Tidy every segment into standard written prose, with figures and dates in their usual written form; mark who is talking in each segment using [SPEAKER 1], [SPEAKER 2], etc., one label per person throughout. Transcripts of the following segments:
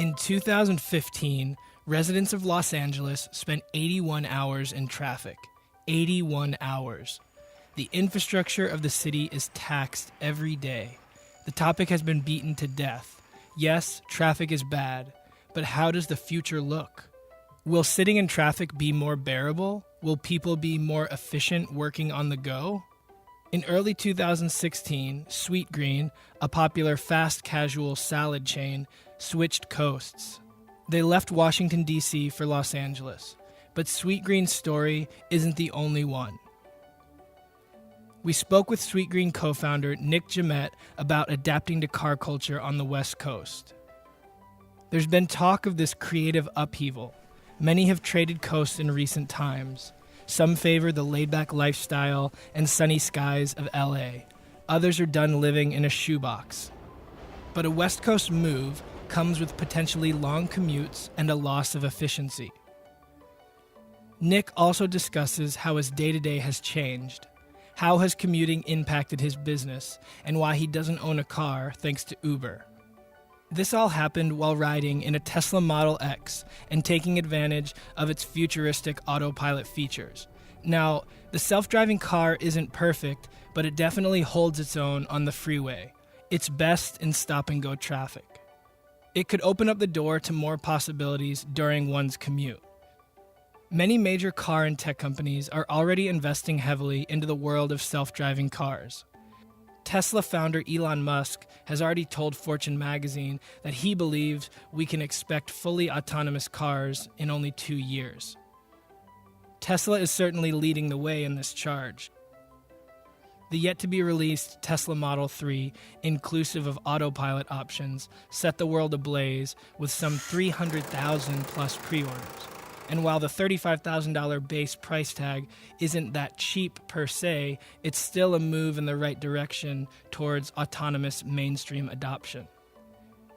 [SPEAKER 1] In 2015, residents of Los Angeles spent 81 hours in traffic. 81 hours. The infrastructure of the city is taxed every day. The topic has been beaten to death. Yes, traffic is bad, but how does the future look? Will sitting in traffic be more bearable? Will people be more efficient working on the go? In early 2016, Sweetgreen, a popular fast casual salad chain, switched coasts. They left Washington, D.C. for Los Angeles. But Sweetgreen's story isn't the only one. We spoke with Sweetgreen co-founder Nic Jammet about adapting to car culture on the West Coast. There's been talk of this creative upheaval. Many have traded coasts in recent times. Some favor the laid-back lifestyle and sunny skies of LA. Others are done living in a shoebox. But a West Coast move comes with potentially long commutes and a loss of efficiency. Nic also discusses how his day-to-day has changed. How has commuting impacted his business, and why he doesn't own a car thanks to Uber. This all happened while riding in a Tesla Model X and taking advantage of its futuristic autopilot features. Now, the self-driving car isn't perfect, but it definitely holds its own on the freeway. It's best in stop-and-go traffic. It could open up the door to more possibilities during one's commute. Many major car and tech companies are already investing heavily into the world of self-driving cars. Tesla founder Elon Musk has already told Fortune magazine that he believes we can expect fully autonomous cars in only 2 years. Tesla is certainly leading the way in this charge. The yet-to-be-released Tesla Model 3, inclusive of autopilot options, set the world ablaze with some 300,000 plus pre-orders. And while the $35,000 base price tag isn't that cheap per se, it's still a move in the right direction towards autonomous mainstream adoption.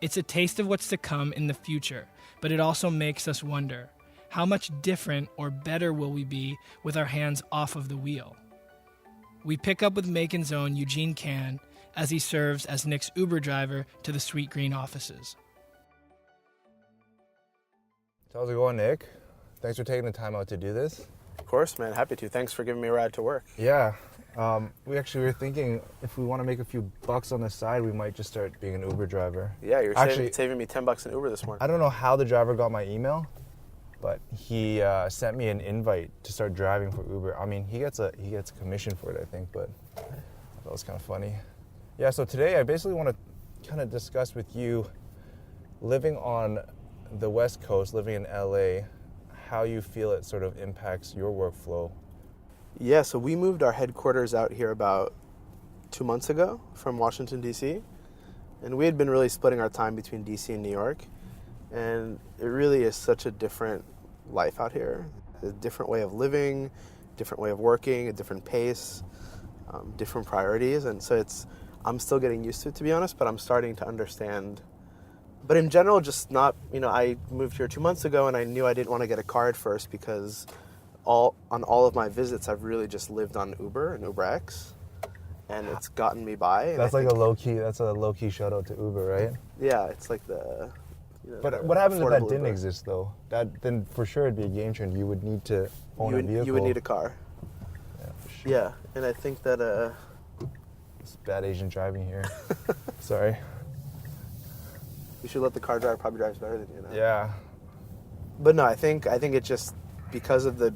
[SPEAKER 1] It's a taste of what's to come in the future, but it also makes us wonder, how much different or better will we be with our hands off of the wheel? We pick up with MAEKAN's own Eugene Can as he serves as Nic's Uber driver to the Sweetgreen offices.
[SPEAKER 2] How's it going, Nic? Thanks for taking the time out to do this.
[SPEAKER 3] Of course, man. Happy to. Thanks for giving me a ride to work.
[SPEAKER 2] Yeah. We were thinking if we want to make a few bucks on the side, we might just start being an Uber driver.
[SPEAKER 3] Yeah, you're saving me $10 in Uber this morning.
[SPEAKER 2] I don't know how the driver got my email, but he sent me an invite to start driving for Uber. I mean, he gets a commission for it, I think, but that was kind of funny. Yeah, so today I basically want to kind of discuss with you living on the West Coast, living in LA, how you feel it sort of impacts your workflow.
[SPEAKER 3] Yeah, so we moved our headquarters out here about 2 months ago from Washington, D.C. And we had been really splitting our time between D.C. and New York. And it really is such a different life out here. A different way of living, different way of working, a different pace, different priorities. And so I'm still getting used to it, to be honest, but I'm starting to understand. But in general, just not, I moved here 2 months ago and I knew I didn't want to get a car at first because on all of my visits, I've really just lived on Uber and UberX, and it's gotten me by.
[SPEAKER 2] That's a low key shout out to Uber, right?
[SPEAKER 3] Yeah, it's like the.
[SPEAKER 2] But what happens if that didn't
[SPEAKER 3] Uber.
[SPEAKER 2] exist, though? Then for sure it'd be a game changer. You would need to own a vehicle.
[SPEAKER 3] You would need a car.
[SPEAKER 2] Yeah, for sure.
[SPEAKER 3] Yeah, and I think that.
[SPEAKER 2] It's bad Asian driving here. Sorry.
[SPEAKER 3] You should let the car driver probably drives better than you.
[SPEAKER 2] Yeah.
[SPEAKER 3] But no, I think it's just because of the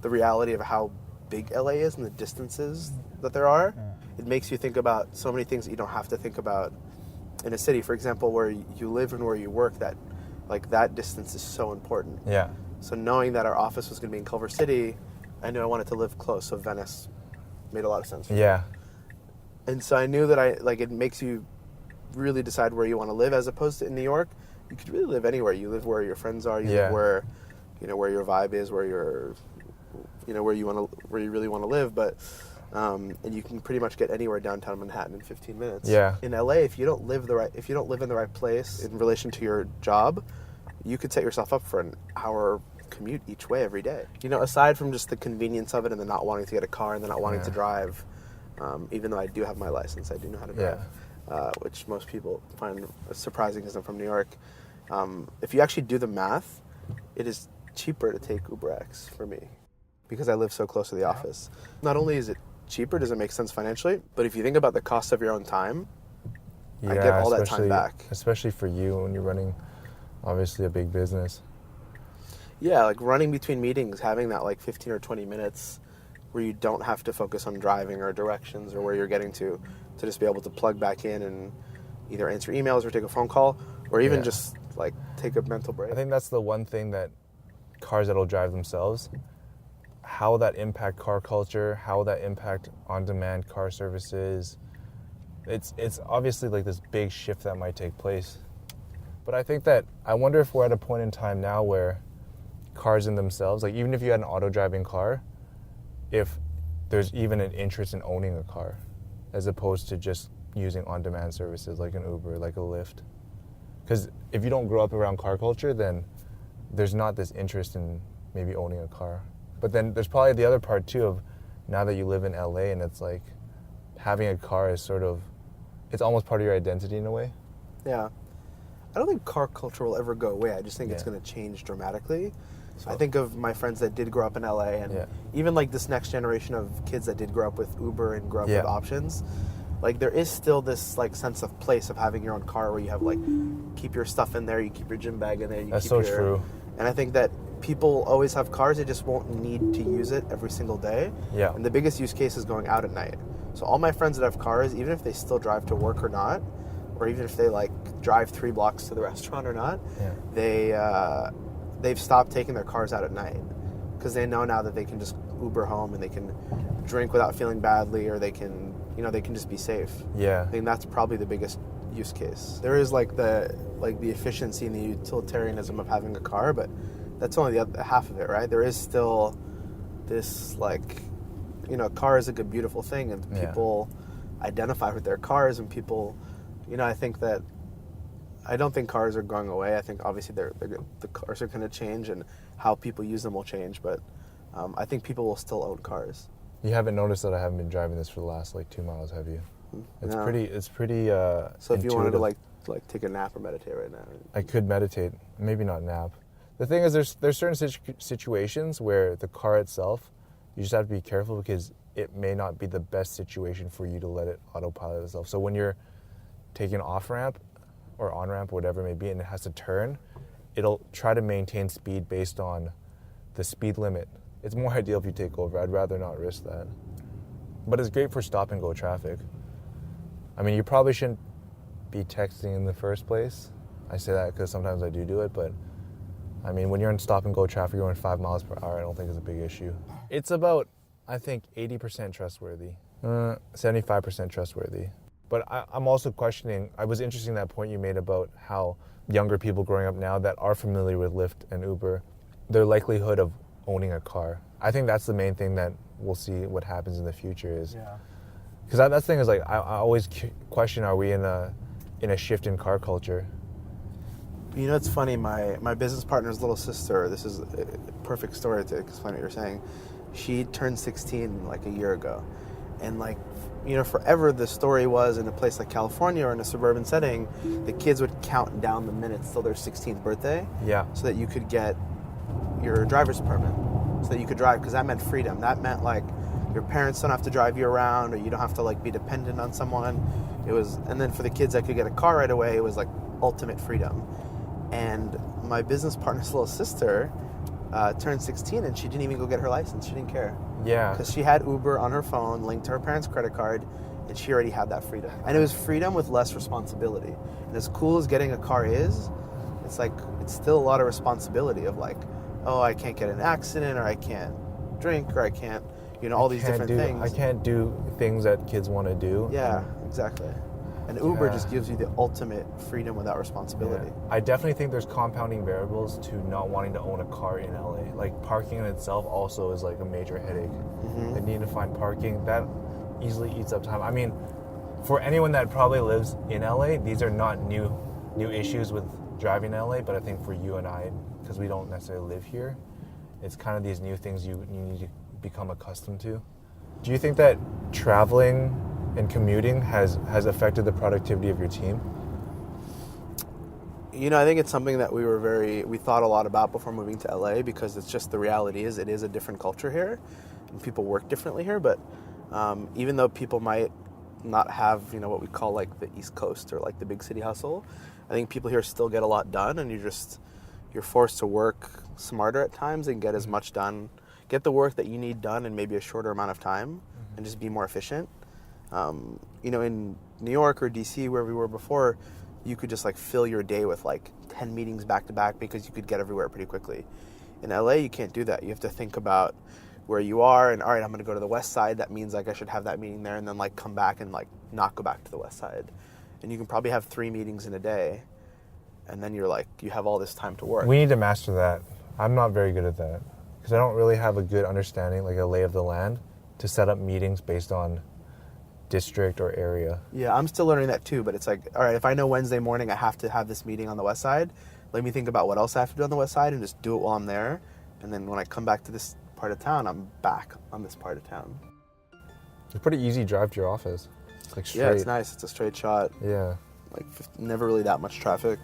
[SPEAKER 3] reality of how big LA is and the distances that there are, it makes you think about so many things that you don't have to think about in a city. For example, where you live and where you work, that distance is so important.
[SPEAKER 2] Yeah.
[SPEAKER 3] So knowing that our office was going to be in Culver City, I knew I wanted to live close, so Venice made a lot of sense for me.
[SPEAKER 2] Yeah.
[SPEAKER 3] And so I knew that it makes you really decide where you want to live, as opposed to in New York, you could really live anywhere. You live where your friends are, you live where your vibe is, where where you really want to live, but and you can pretty much get anywhere downtown Manhattan in 15 minutes.
[SPEAKER 2] Yeah.
[SPEAKER 3] In LA, if you don't live in the right place in relation to your job, you could set yourself up for an hour commute each way every day. Aside from just the convenience of it and the not wanting to get a car and the not wanting to drive, even though I do have my license, I do know how to drive. Which most people find surprising because I'm from New York. If you actually do the math, it is cheaper to take UberX for me because I live so close to the office. Not only is it cheaper, does it make sense financially, but if you think about the cost of your own time, I get all that time back.
[SPEAKER 2] Especially for you when you're running, obviously, a big business.
[SPEAKER 3] Yeah, like running between meetings, having that like 15 or 20 minutes where you don't have to focus on driving or directions or where you're getting to just be able to plug back in and either answer emails or take a phone call or even just like take a mental break.
[SPEAKER 2] I think that's the one thing that cars that'll drive themselves, how that impact car culture, how that impact on-demand car services. It's obviously like this big shift that might take place. But I wonder if we're at a point in time now where cars in themselves, like even if you had an auto-driving car, if there's even an interest in owning a car as opposed to just using on-demand services like an Uber, like a Lyft. Because if you don't grow up around car culture, then there's not this interest in maybe owning a car. But then there's probably the other part too of now that you live in LA and it's like having a car is sort of, it's almost part of your identity in a way.
[SPEAKER 3] Yeah. I don't think car culture will ever go away. I just think it's going to change dramatically. So I think of my friends that did grow up in LA and even like this next generation of kids that did grow up with Uber and grow up with options. Like there is still this like sense of place of having your own car where you have like keep your stuff in there, you keep your gym bag in there, you
[SPEAKER 2] That's
[SPEAKER 3] keep
[SPEAKER 2] so
[SPEAKER 3] your
[SPEAKER 2] true.
[SPEAKER 3] And I think that people always have cars, they just won't need to use it every single day.
[SPEAKER 2] Yeah.
[SPEAKER 3] And the biggest use case is going out at night. So all my friends that have cars, even if they still drive to work or not, or even if they like drive 3 blocks to the restaurant or not, they've stopped taking their cars out at night because they know now that they can just Uber home and they can drink without feeling badly, or they can, they can just be safe.
[SPEAKER 2] Yeah.
[SPEAKER 3] I think that's probably the biggest use case. There is like the efficiency and the utilitarianism of having a car, but that's only the other half of it, right? There is still this like, a car is like a beautiful thing, and people identify with their cars, and people, I don't think cars are going away. I think obviously the cars are going to change and how people use them will change, but I think people will still own cars.
[SPEAKER 2] You haven't noticed that I haven't been driving this for the last like 2 miles, have you? It's pretty
[SPEAKER 3] So if
[SPEAKER 2] intuitive.
[SPEAKER 3] you wanted to like take a nap or meditate right now,
[SPEAKER 2] I could meditate, maybe not nap. The thing is, there's certain situations where the car itself, you just have to be careful because it may not be the best situation for you to let it autopilot itself. So when you're taking an off-ramp or on-ramp, whatever it may be, and it has to turn, it'll try to maintain speed based on the speed limit. It's more ideal if you take over. I'd rather not risk that. But it's great for stop-and-go traffic. I mean, you probably shouldn't be texting in the first place. I say that because sometimes I do it, but I mean, when you're in stop-and-go traffic, you're going 5 miles per hour, I don't think it's a big issue. It's about, I think, 80% trustworthy, 75% trustworthy. But I'm also questioning, I was interested in that point you made about how younger people growing up now that are familiar with Lyft and Uber, their likelihood of owning a car. I think that's the main thing that we'll see what happens in the future is. Because that's the thing is, like, I always question, are we in a shift in car culture?
[SPEAKER 3] It's funny, my business partner's little sister, this is a perfect story to explain what you're saying. She turned 16 like a year ago. And like, forever the story was in a place like California or in a suburban setting, the kids would count down the minutes till their 16th birthday. So that you could get your driver's permit, so that you could drive, because that meant freedom. That meant like your parents don't have to drive you around, or you don't have to like be dependent on someone. And then for the kids that could get a car right away, it was like ultimate freedom. And my business partner's little sister turned 16 and she didn't even go get her license. She didn't care. Because she had Uber on her phone linked to her parents' credit card, and she already had that freedom. And it was freedom with less responsibility. And as cool as getting a car is, it's like, it's still a lot of responsibility of like, oh, I can't get in an accident, or I can't drink, or I can't, all these different things.
[SPEAKER 2] I can't do things that kids want to do.
[SPEAKER 3] Yeah, exactly. And Uber just gives you the ultimate freedom without responsibility.
[SPEAKER 2] I definitely think there's compounding variables to not wanting to own a car in LA. Like parking in itself also is like a major headache. Like needing to find parking, that easily eats up time. I mean, for anyone that probably lives in LA, these are not new issues with driving in LA, but I think for you and I, because we don't necessarily live here, it's kind of these new things you need to become accustomed to. Do you think that traveling and commuting has affected the productivity of your team?
[SPEAKER 3] I think it's something that we thought a lot about before moving to LA, because it's just the reality is it is a different culture here and people work differently here. But even though people might not have, what we call like the East Coast or like the big city hustle, I think people here still get a lot done, and you're forced to work smarter at times and get as much done, get the work that you need done in maybe a shorter amount of time and just be more efficient. In New York or DC, where we were before, you could just like fill your day with like 10 meetings back to back because you could get everywhere pretty quickly. In LA, you can't do that. You have to think about where you are and, all right, I'm going to go to the west side. That means like I should have that meeting there, and then like come back and like not go back to the west side. And you can probably have 3 meetings in a day, and then you're like, you have all this time to work.
[SPEAKER 2] We need to master that. I'm not very good at that because I don't really have a good understanding, like a lay of the land, to set up meetings based on district or area.
[SPEAKER 3] Yeah, I'm still learning that too, but it's like, all right, if I know Wednesday morning I have to have this meeting on the west side, let me think about what else I have to do on the west side and just do it while I'm there. And then when I come back to this part of town, I'm back on this part of town.
[SPEAKER 2] It's a pretty easy drive to your office. It's like straight.
[SPEAKER 3] Yeah, it's nice. It's a straight shot.
[SPEAKER 2] Yeah.
[SPEAKER 3] Like never really that much traffic.